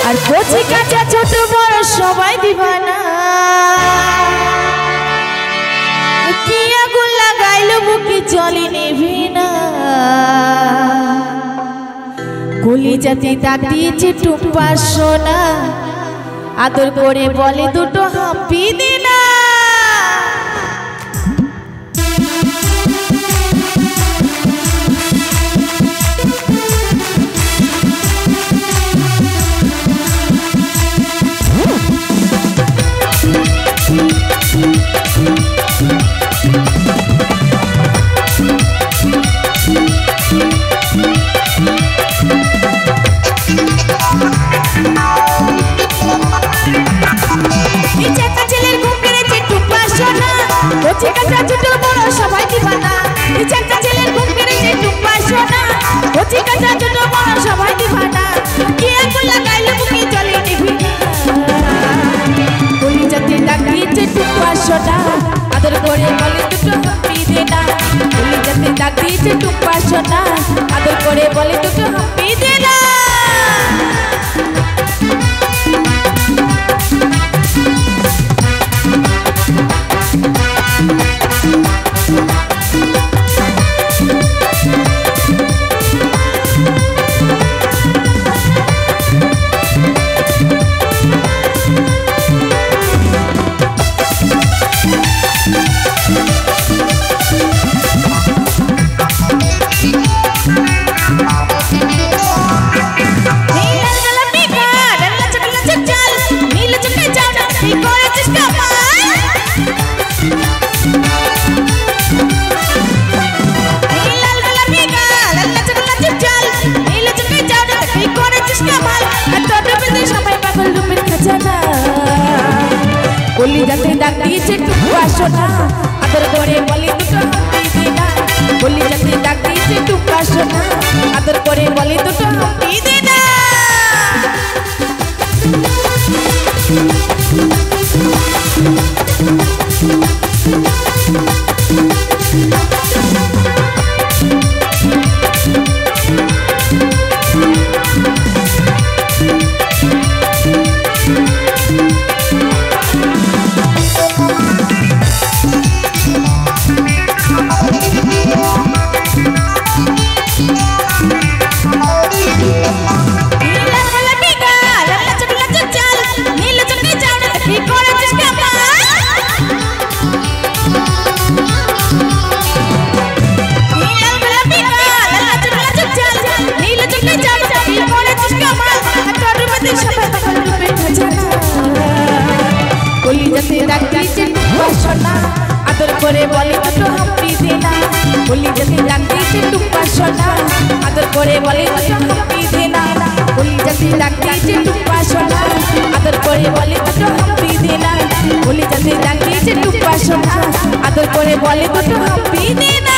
আর কচি কাঁচা ছোট বড় সবাই দিবানা কি আগুন লাগাইলো বুকে জলে নেভে না কলিজাতে দাগ দিয়েছে টুম্পা সোনা আদর করে বলে দুটো হাঁপি দে না কচি কাঁচা ছোট বড় সবাই দিবানা একটা ছেলের ঘুম পেরেছে টুম্পা সোনা কচি কাঁচা ছোট বড় সবাই দিবানা কি আগুন লাগাইলো বুকে জলে নিভে না কলিজাতে দাগ দিয়েছে টুম্পা সোনা আদর করে বলে দুটো হাঁপি দে না কলিজাতে দাগ দিয়েছে টুম্পা সোনা আদর করে বলে দুটো হাঁপি দে না কলিজাতে দাগ দিয়েছে টুম্পা সোনা আদর করে বলে দুটো হাঁপি দে না কলিজাতে দাগ দিয়েছে টুম্পা সোনা আদর করে বলে দুটো হাঁপি দে না কলিজাতে দাগ দিয়েছে টুম্পা সোনা আদর করে বলে দুটো হাঁপি দে না কলিজাতে দাগ দিয়েছে টুম্পা সোনা আদর করে বলে দুটো হাঁপি দে না কলিজাতে দাগ দিয়েছে টুম্পা সোনা আদর করে বলে দুটো হাঁপি দে না কলিজাতে দাগ দিয়েছে টুম্পা সোনা আদর করে বলে দুটো হাঁপি দে না।